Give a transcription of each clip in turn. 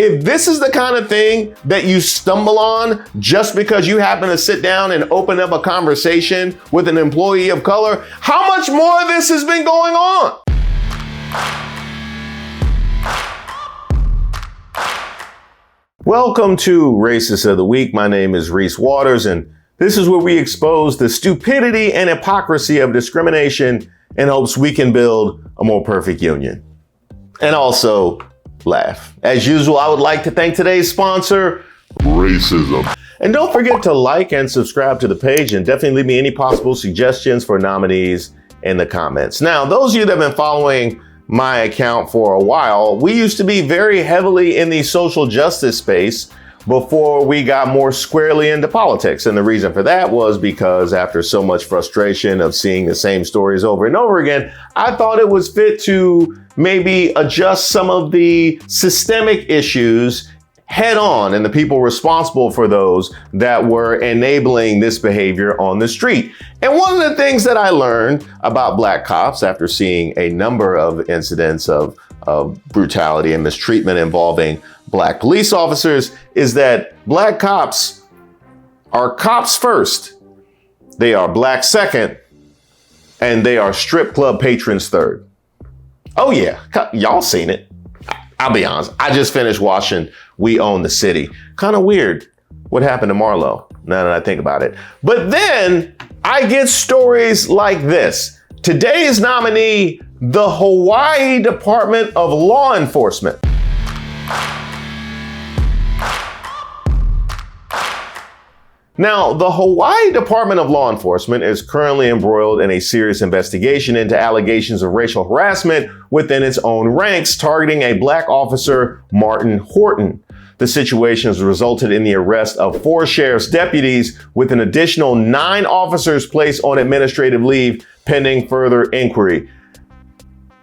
If this is the kind of thing that you stumble on just because you happen to sit down and open up a conversation with an employee of color, how much more of this has been going on? Welcome to Racist of the Week. My name is Reese Waters, and this is where we expose the stupidity and hypocrisy of discrimination in hopes we can build a more perfect union. And also laugh. As usual, I would like to thank today's sponsor, Racism. And don't forget to like and subscribe to the page, and definitely leave me any possible suggestions for nominees in the comments. Now, those of you that have been following my account for a while, we used to be very heavily in the social justice space before we got more squarely into politics. And the reason for that was because after so much frustration of seeing the same stories over and over again, I thought it was fit to maybe adjust some of the systemic issues head on and the people responsible for those that were enabling this behavior on the street. And one of the things that I learned about black cops after seeing a number of incidents of brutality and mistreatment involving black police officers is that black cops are cops first, they are black second, and they are strip club patrons third. Oh yeah, y'all seen it. I'll be honest, I just finished watching We Own the City. Kind of weird what happened to Marlo, now that I think about it. But then I get stories like this. Today's nominee, the Hawaii Department of Law Enforcement. Now, the Hawaii Department of Law Enforcement is currently embroiled in a serious investigation into allegations of racial harassment within its own ranks, targeting a black officer, Martin Horton. The situation has resulted in the arrest of 4 sheriff's deputies, with an additional 9 officers placed on administrative leave pending further inquiry.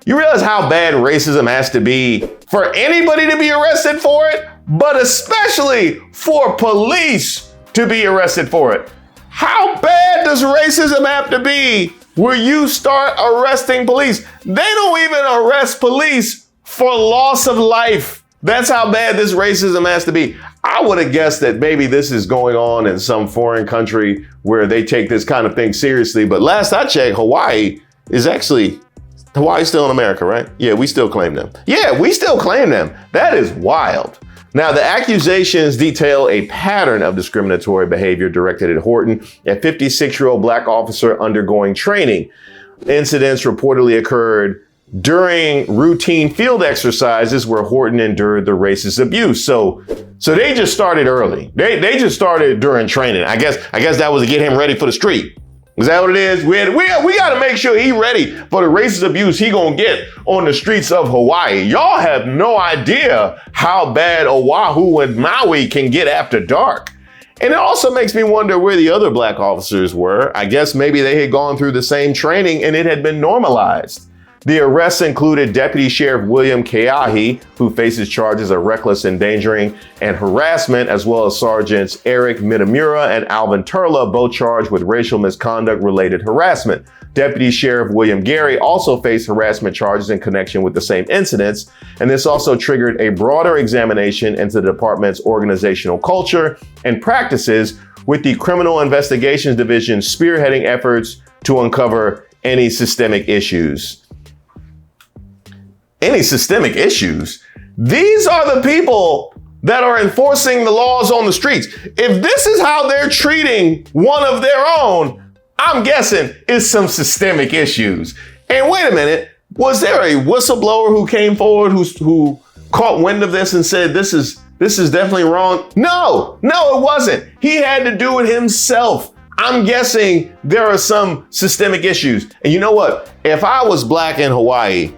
You realize how bad racism has to be for anybody to be arrested for it, but especially for police to be arrested for it. How bad does racism have to be where you start arresting police? They don't even arrest police for loss of life. That's how bad this racism has to be. I would have guessed that maybe this is going on in some foreign country where they take this kind of thing seriously. But last I checked, Hawaii's still in America, right? Yeah, we still claim them. That is wild. Now, the accusations detail a pattern of discriminatory behavior directed at Horton, a 56-year-old black officer undergoing training. Incidents reportedly occurred during routine field exercises where Horton endured the racist abuse. So they just started early. They just started during training. I guess that was to get him ready for the street. Is that what it is? We got to make sure he ready for the racist abuse he gonna get on the streets of Hawaii. Y'all have no idea how bad Oahu and Maui can get after dark. And it also makes me wonder where the other black officers were. I guess maybe they had gone through the same training and it had been normalized. The arrests included Deputy Sheriff William K Keahi, who faces charges of reckless endangering and harassment, as well as Sergeants Eric Mitamura and Alvin Turla, both charged with racial misconduct-related harassment. Deputy Sheriff William Gary also faced harassment charges in connection with the same incidents, and this also triggered a broader examination into the department's organizational culture and practices, with the Criminal Investigations Division spearheading efforts to uncover any systemic issues. Any systemic issues? These are the people that are enforcing the laws on the streets. If this is how they're treating one of their own, I'm guessing it's some systemic issues. And wait a minute, was there a whistleblower who came forward who caught wind of this and said, this is definitely wrong? No, it wasn't. He had to do it himself. I'm guessing there are some systemic issues. And you know what? If I was black in Hawaii,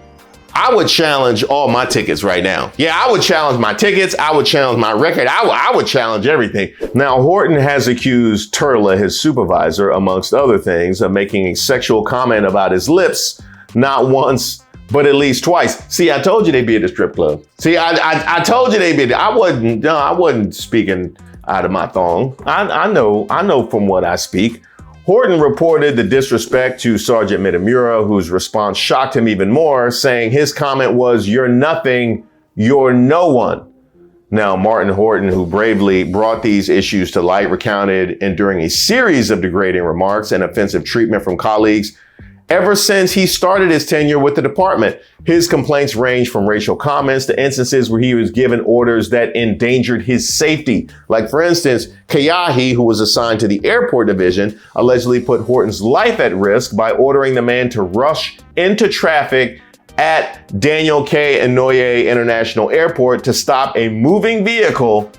I would challenge all my tickets right now. Yeah, I would challenge my tickets. I would challenge my record. I would challenge everything. Now, Horton has accused Turla, his supervisor, amongst other things, of making a sexual comment about his lips, not once, but at least twice. See, I told you they'd be at the strip club. See, I told you they'd be there. I wasn't speaking out of my thong. I know from what I speak. Horton reported the disrespect to Sergeant Mitamura, whose response shocked him even more, saying his comment was, "You're nothing, you're no one." Now, Martin Horton, who bravely brought these issues to light, recounted enduring a series of degrading remarks and offensive treatment from colleagues ever since he started his tenure with the department. His complaints range from racial comments to instances where he was given orders that endangered his safety. Like, for instance, Keahi, who was assigned to the airport division, allegedly put Horton's life at risk by ordering the man to rush into traffic at Daniel K. Inouye International Airport to stop a moving vehicle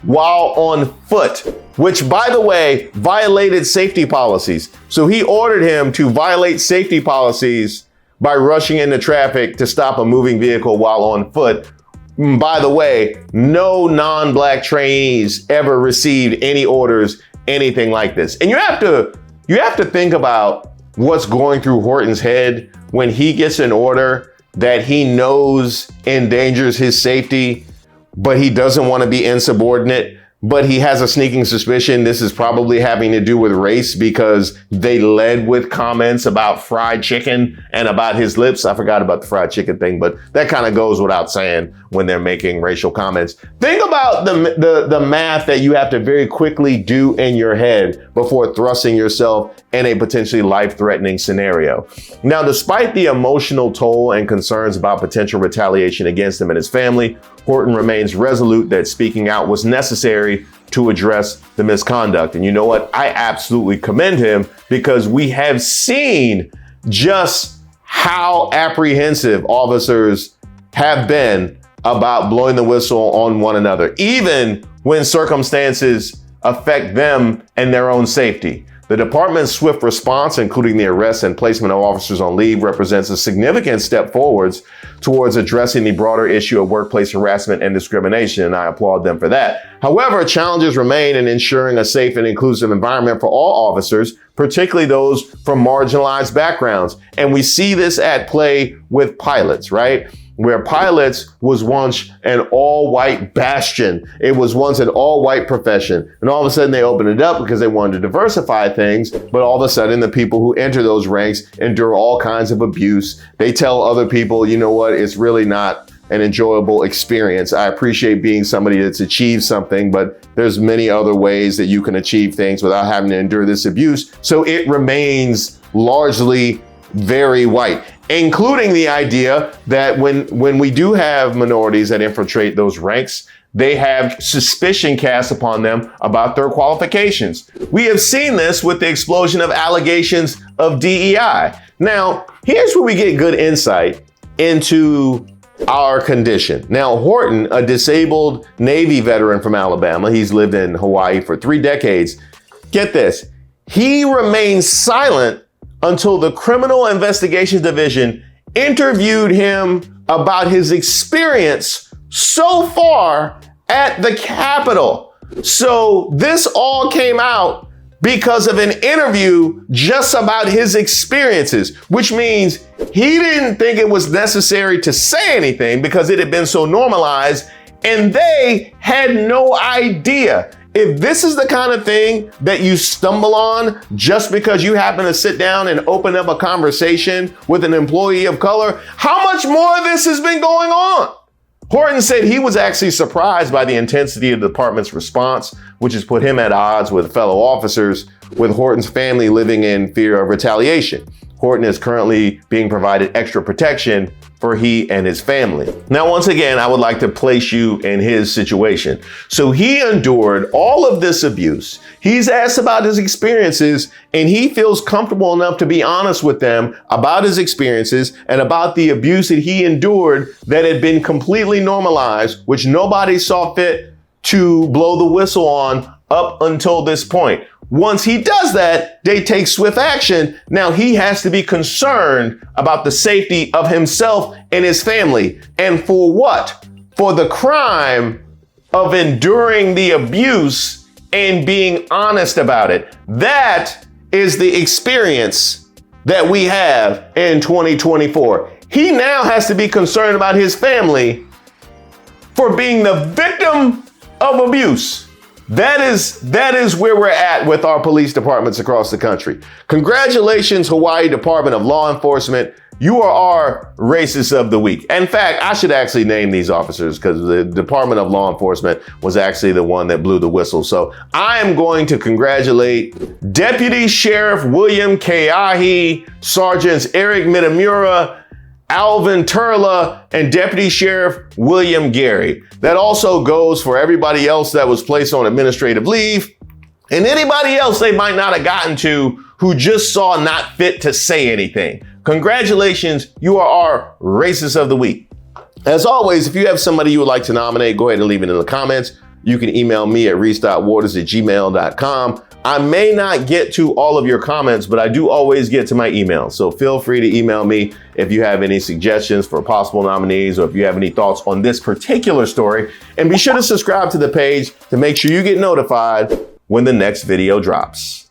while on foot, which, by the way, violated safety policies. So he ordered him to violate safety policies by rushing into traffic to stop a moving vehicle while on foot. By the way, no non-black trainees ever received any orders, anything like this. And you have to think about what's going through Horton's head when he gets an order that he knows endangers his safety, but he doesn't want to be insubordinate. But he has a sneaking suspicion this is probably having to do with race because they led with comments about fried chicken and about his lips. I forgot about the fried chicken thing, but that kind of goes without saying when they're making racial comments. Think about the math that you have to very quickly do in your head before thrusting yourself in a potentially life-threatening scenario. Now, despite the emotional toll and concerns about potential retaliation against him and his family, Horton remains resolute that speaking out was necessary to address the misconduct. And you know what? I absolutely commend him because we have seen just how apprehensive officers have been about blowing the whistle on one another, even when circumstances affect them and their own safety. The department's swift response, including the arrest and placement of officers on leave, represents a significant step forwards towards addressing the broader issue of workplace harassment and discrimination, and I applaud them for that. However, challenges remain in ensuring a safe and inclusive environment for all officers, particularly those from marginalized backgrounds. And we see this at play with pilots, right? Where pilots was once an all-white bastion. It was once an all-white profession. And all of a sudden they opened it up because they wanted to diversify things. But all of a sudden the people who enter those ranks endure all kinds of abuse. They tell other people, you know what, it's really not an enjoyable experience. I appreciate being somebody that's achieved something, but there's many other ways that you can achieve things without having to endure this abuse. So it remains largely very white, including the idea that when we do have minorities that infiltrate those ranks, they have suspicion cast upon them about their qualifications. We have seen this with the explosion of allegations of DEI. Now, here's where we get good insight into our condition. Now, Horton, a disabled Navy veteran from Alabama, he's lived in Hawaii for 3 decades. Get this, he remained silent until the Criminal Investigations Division interviewed him about his experience so far at the Capitol. So this all came out because of an interview just about his experiences, which means he didn't think it was necessary to say anything because it had been so normalized, and they had no idea. If this is the kind of thing that you stumble on just because you happen to sit down and open up a conversation with an employee of color, how much more of this has been going on? Horton said he was actually surprised by the intensity of the department's response, which has put him at odds with fellow officers, with Horton's family living in fear of retaliation. Horton is currently being provided extra protection for he and his family. Now, once again, I would like to place you in his situation. So he endured all of this abuse. He's asked about his experiences, and he feels comfortable enough to be honest with them about his experiences and about the abuse that he endured that had been completely normalized, which nobody saw fit to blow the whistle on up until this point. Once he does that, they take swift action. Now he has to be concerned about the safety of himself and his family. And for what? For the crime of enduring the abuse and being honest about it. That is the experience that we have in 2024. He now has to be concerned about his family for being the victim of abuse. That is where we're at with our police departments across the country. Congratulations, Hawaii Department of Law Enforcement. you are our racist of the week. In fact, I should actually name these officers because the Department of Law Enforcement was actually the one that blew the whistle. So I am going to congratulate Deputy Sheriff William K Keahi, Sergeants Eric Mitamura, Alvin Turla, and Deputy Sheriff William Gary. That also goes for everybody else that was placed on administrative leave and anybody else they might not have gotten to who just saw not fit to say anything. Congratulations, you are our racist of the week. As always, if you have somebody you would like to nominate, go ahead and leave it in the comments. You can email me at reese.waters@gmail.com. I may not get to all of your comments, but I do always get to my emails. So feel free to email me if you have any suggestions for possible nominees or if you have any thoughts on this particular story. And be sure to subscribe to the page to make sure you get notified when the next video drops.